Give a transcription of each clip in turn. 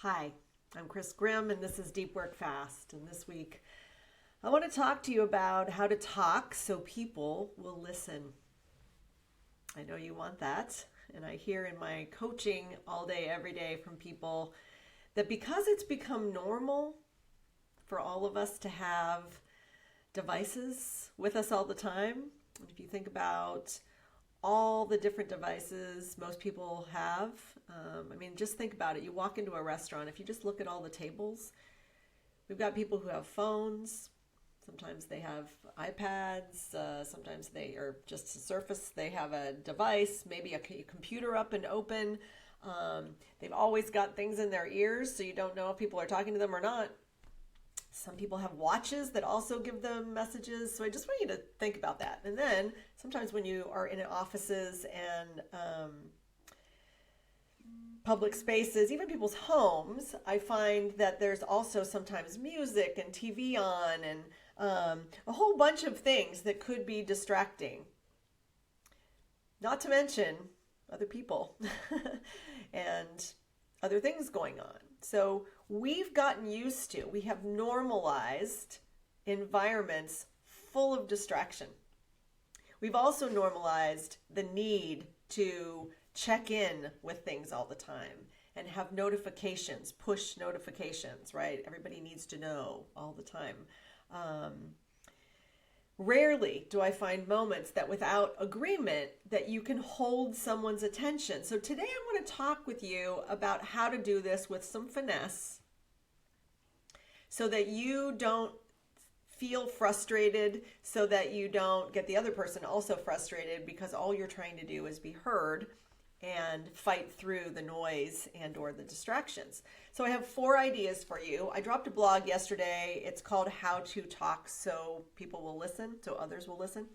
Hi, I'm Grimm, and this is Deep Work Fast. And this week, I want to talk to you about how to talk so people will listen. I know you want that, and I hear in my coaching all day, every day from people that because it's become normal for all of us to have devices with us all the time, if you think about all the different devices most people have. Just think about it. You walk into a restaurant, if you just look at all the tables, we've got people who have phones. Sometimes they have iPads. Sometimes they are just a Surface. They have a device, maybe a computer up and open. They've always got things in their ears, so you don't know if people are talking to them or not. Some people have watches that also give them messages. So I just want you to think about that. And then sometimes when you are in offices and public spaces, even people's homes, I find that there's also sometimes music and TV on and a whole bunch of things that could be distracting. Not to mention other people and other things going on. So we have normalized environments full of distraction. We've also normalized the need to check in with things all the time and have notifications, push notifications, right? Everybody needs to know all the time. Rarely do I find moments that without agreement that you can hold someone's attention. So today I want to talk with you about how to do this with some finesse so that you don't feel frustrated, so that you don't get the other person also frustrated because all you're trying to do is be heard and fight through the noise and or the distractions. So I have 4 ideas for you. I dropped a blog yesterday. It's called How to Talk So People Will Listen, so others will listen.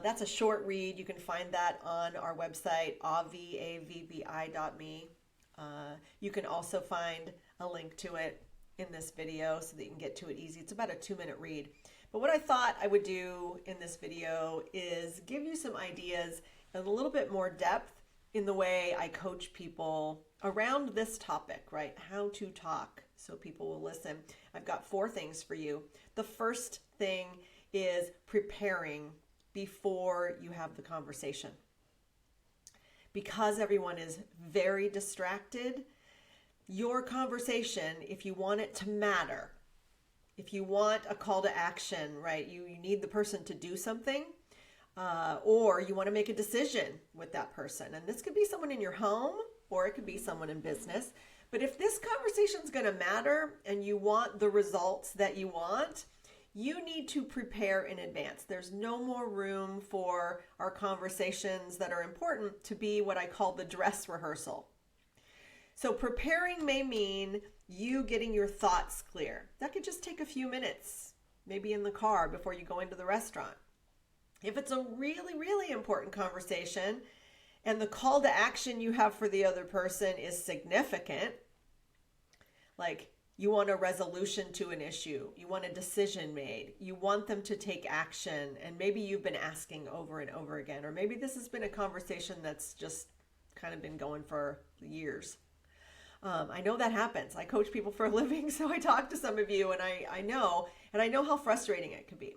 That's a short read. You can find that on our website, avvbi.me. You can also find a link to it in this video so that you can get to it easy. It's about a 2-minute read. But what I thought I would do in this video is give you some ideas in a little bit more depth in the way I coach people around this topic, right? How to talk so people will listen. I've got 4 things for you. The first thing is preparing before you have the conversation. Because everyone is very distracted, your conversation, if you want it to matter, if you want a call to action, right? You need the person to do something. Or you want to make a decision with that person. And this could be someone in your home or it could be someone in business. But if this conversation is going to matter and you want the results that you want, you need to prepare in advance. There's no more room for our conversations that are important to be what I call the dress rehearsal. So preparing may mean you getting your thoughts clear. That could just take a few minutes, maybe in the car before you go into the restaurant. If it's a really, really important conversation and the call to action you have for the other person is significant, like you want a resolution to an issue, you want a decision made, you want them to take action, and maybe you've been asking over and over again, or maybe this has been a conversation that's just kind of been going for years. I know that happens. I coach people for a living, so I talk to some of you and I know how frustrating it can be.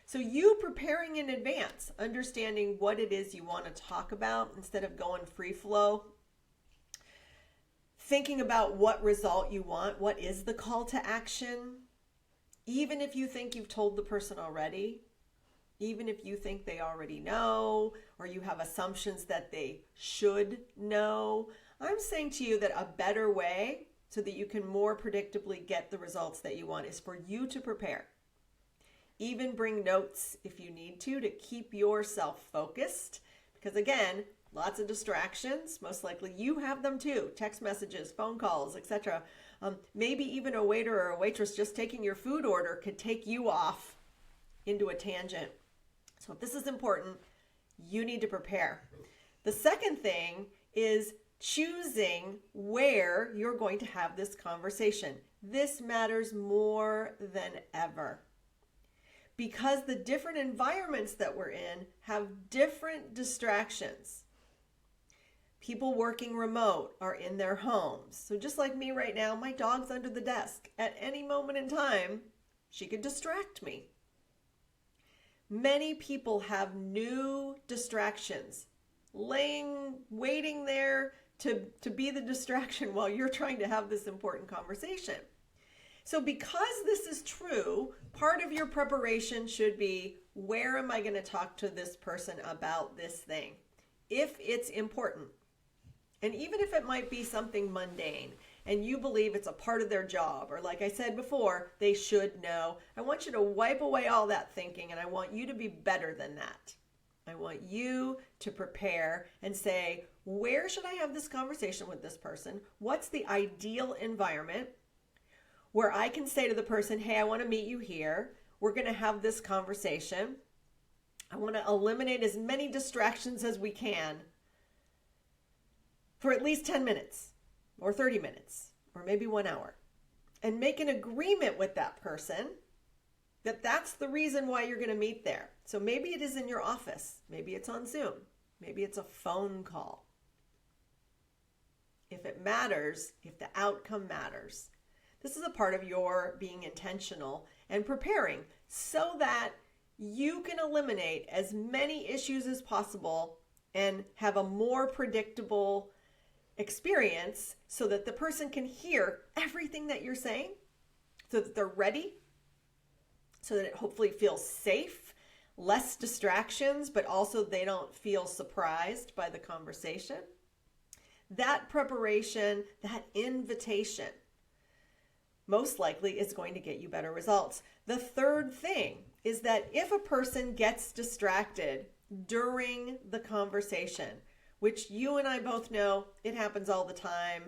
So you preparing in advance, understanding what it is you want to talk about instead of going free flow, thinking about what result you want, what is the call to action, even if you think you've told the person already, even if you think they already know, or you have assumptions that they should know. I'm saying to you that a better way so that you can more predictably get the results that you want is for you to prepare. Even bring notes if you need to keep yourself focused. Because again, lots of distractions. Most likely you have them too. Text messages, phone calls, etc. Maybe even a waiter or a waitress just taking your food order could take you off into a tangent. So if this is important, you need to prepare. The second thing is choosing where you're going to have this conversation. This matters more than ever. Because the different environments that we're in have different distractions. People working remote are in their homes. So just like me right now, my dog's under the desk. At any moment in time, she could distract me. Many people have new distractions, waiting there to be the distraction while you're trying to have this important conversation. So because this is true, part of your preparation should be, where am I going to talk to this person about this thing? If it's important, and even if it might be something mundane and you believe it's a part of their job, or like I said before, they should know, I want you to wipe away all that thinking, and I want you to be better than that. I want you to prepare and say, where should I have this conversation with this person? What's the ideal environment where I can say to the person, hey, I want to meet you here. We're going to have this conversation. I want to eliminate as many distractions as we can for at least 10 minutes or 30 minutes or maybe 1 hour, and make an agreement with that person that that's the reason why you're going to meet there. So maybe it is in your office. Maybe it's on Zoom. Maybe it's a phone call. If it matters, if the outcome matters, this is a part of your being intentional and preparing so that you can eliminate as many issues as possible and have a more predictable experience so that the person can hear everything that you're saying, so that they're ready, so that it hopefully feels safe, less distractions, but also they don't feel surprised by the conversation. That preparation, that invitation, most likely is going to get you better results. The third thing is that if a person gets distracted during the conversation, which you and I both know it happens all the time,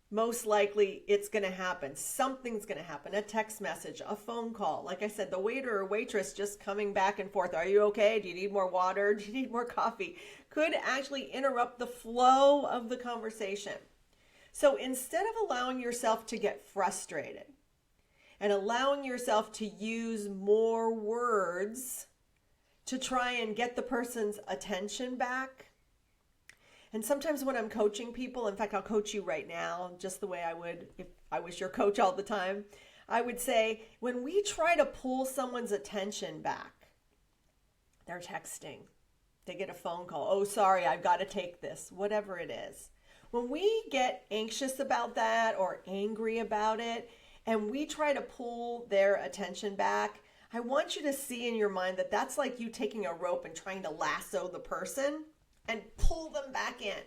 most likely it's going to happen. Something's going to happen. A text message, a phone call. Like I said, the waiter or waitress just coming back and forth. Are you okay? Do you need more water? Do you need more coffee? Could actually interrupt the flow of the conversation. So instead of allowing yourself to get frustrated and allowing yourself to use more words to try and get the person's attention back, and sometimes when I'm coaching people, in fact, I'll coach you right now, just the way I would if I was your coach all the time, I would say, when we try to pull someone's attention back, they're texting, they get a phone call, oh, sorry, I've got to take this, whatever it is. When we get anxious about that or angry about it, and we try to pull their attention back, I want you to see in your mind that that's like you taking a rope and trying to lasso the person and pull them back in.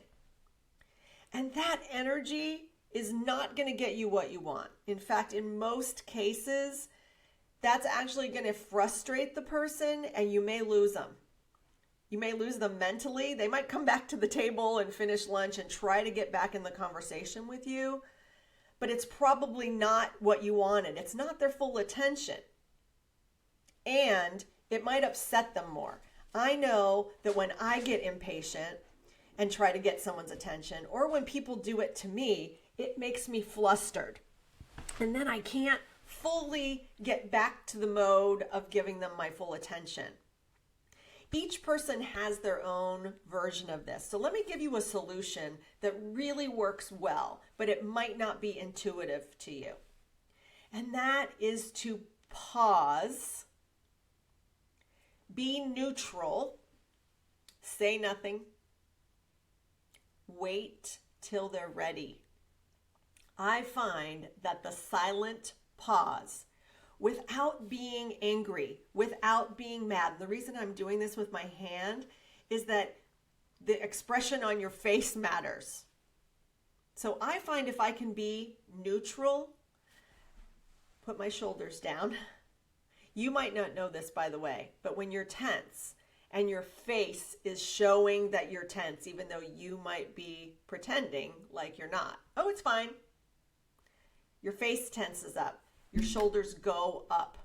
And that energy is not going to get you what you want. In fact, in most cases, that's actually going to frustrate the person and you may lose them. You may lose them mentally. They might come back to the table and finish lunch and try to get back in the conversation with you, but it's probably not what you wanted. It's not their full attention. And it might upset them more. I know that when I get impatient and try to get someone's attention, or when people do it to me, it makes me flustered. And then I can't fully get back to the mode of giving them my full attention. Each person has their own version of this. So let me give you a solution that really works well, but it might not be intuitive to you. And that is to pause, be neutral, say nothing, wait till they're ready. I find that the silent pause, without being angry, without being mad, the reason I'm doing this with my hand is that the expression on your face matters. So I find if I can be neutral, put my shoulders down. You might not know this, by the way, but when you're tense and your face is showing that you're tense, even though you might be pretending like you're not. Oh, it's fine. Your face tenses up. Your shoulders go up.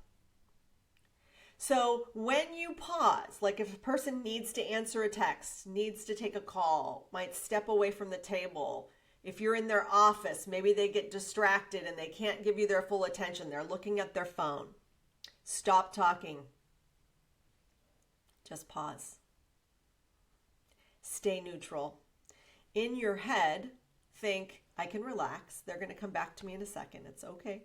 So when you pause, like if a person needs to answer a text, needs to take a call, might step away from the table. If you're in their office, maybe they get distracted and they can't give you their full attention. They're looking at their phone. Stop talking. Just pause. Stay neutral. in your head, think, I can relax. They're going to come back to me in a second. It's okay.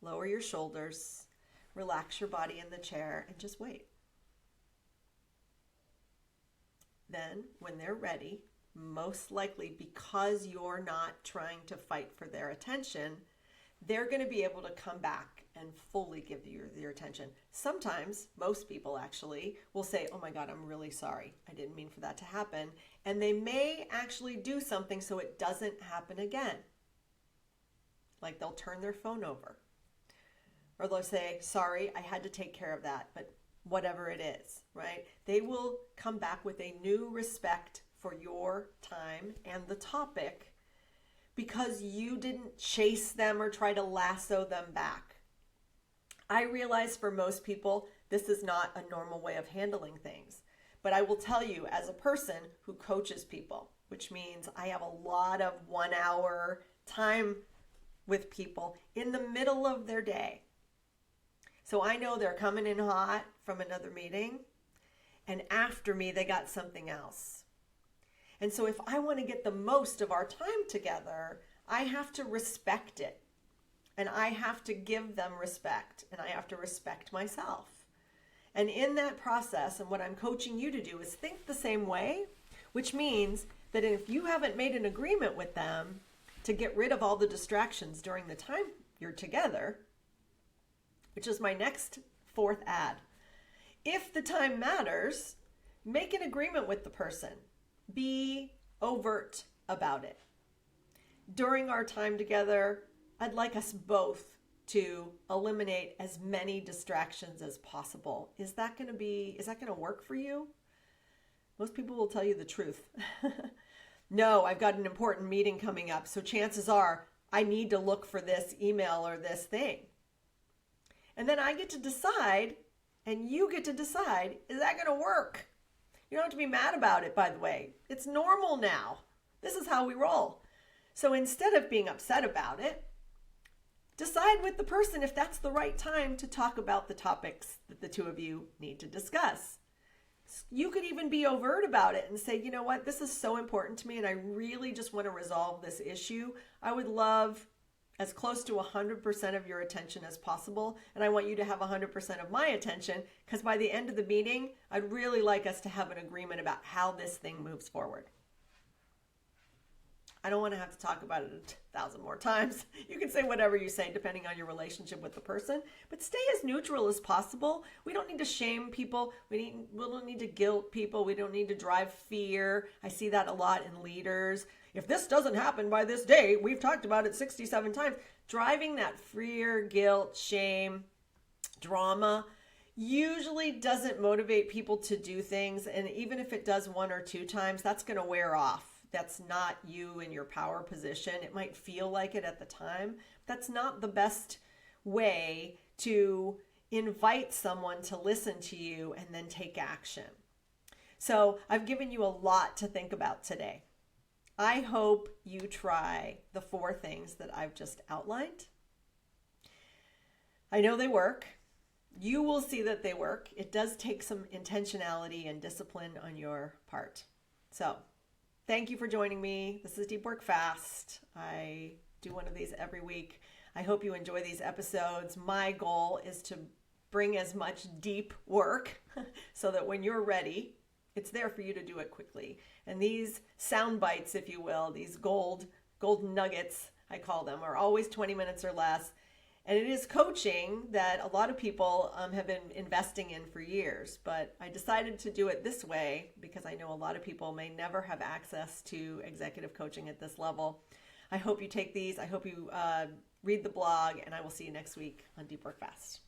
Lower your shoulders, relax your body in the chair, and just wait. Then, when they're ready, most likely because you're not trying to fight for their attention, they're going to be able to come back and fully give you your attention. Sometimes, most people actually will say, oh my God, I'm really sorry. I didn't mean for that to happen. And they may actually do something so it doesn't happen again. Like they'll turn their phone over. Or they'll say, sorry, I had to take care of that, but whatever it is, right? They will come back with a new respect for your time and the topic because you didn't chase them or try to lasso them back. I realize for most people, this is not a normal way of handling things. But I will tell you, as a person who coaches people, which means I have a lot of 1 hour time with people in the middle of their day. So I know they're coming in hot from another meeting, and after me, they got something else. And so if I want to get the most of our time together, I have to respect it. And I have to give them respect, and I have to respect myself. And in that process, and what I'm coaching you to do is think the same way, which means that if you haven't made an agreement with them to get rid of all the distractions during the time you're together, which is my next fourth ad. If the time matters, make an agreement with the person. Be overt about it. During our time together, I'd like us both to eliminate as many distractions as possible. Is that going to work for you? Most people will tell you the truth. No, I've got an important meeting coming up, so chances are I need to look for this email or this thing. And then I get to decide, and you get to decide, is that going to work? You don't have to be mad about it, by the way. It's normal now. This is how we roll. So instead of being upset about it, decide with the person if that's the right time to talk about the topics that the two of you need to discuss. You could even be overt about it and say, you know what, this is so important to me and I really just want to resolve this issue. I would love as close to 100% of your attention as possible, and I want you to have 100% of my attention, because by the end of the meeting, I'd really like us to have an agreement about how this thing moves forward. I don't want to have to talk about it 1,000 more times. You can say whatever you say depending on your relationship with the person, but stay as neutral as possible. We don't need to shame people. We don't need to guilt people. We don't need to drive fear. I see that a lot in leaders. If this doesn't happen by this date, we've talked about it 67 times. Driving that fear, guilt, shame, drama usually doesn't motivate people to do things. And even if it does 1 or 2 times, that's going to wear off. That's not you in your power position. It might feel like it at the time. That's not the best way to invite someone to listen to you and then take action. So I've given you a lot to think about today. I hope you try the 4 things that I've just outlined. I know they work. You will see that they work. It does take some intentionality and discipline on your part. So thank you for joining me. This is Deep Work Fast. I do one of these every week. I hope you enjoy these episodes. My goal is to bring as much deep work so that when you're ready, it's there for you to do it quickly. And these sound bites, if you will, these gold nuggets, I call them, are always 20 minutes or less. And it is coaching that a lot of people have been investing in for years. But I decided to do it this way because I know a lot of people may never have access to executive coaching at this level. I hope you take these. I hope you read the blog, and I will see you next week on Deep Work Fast.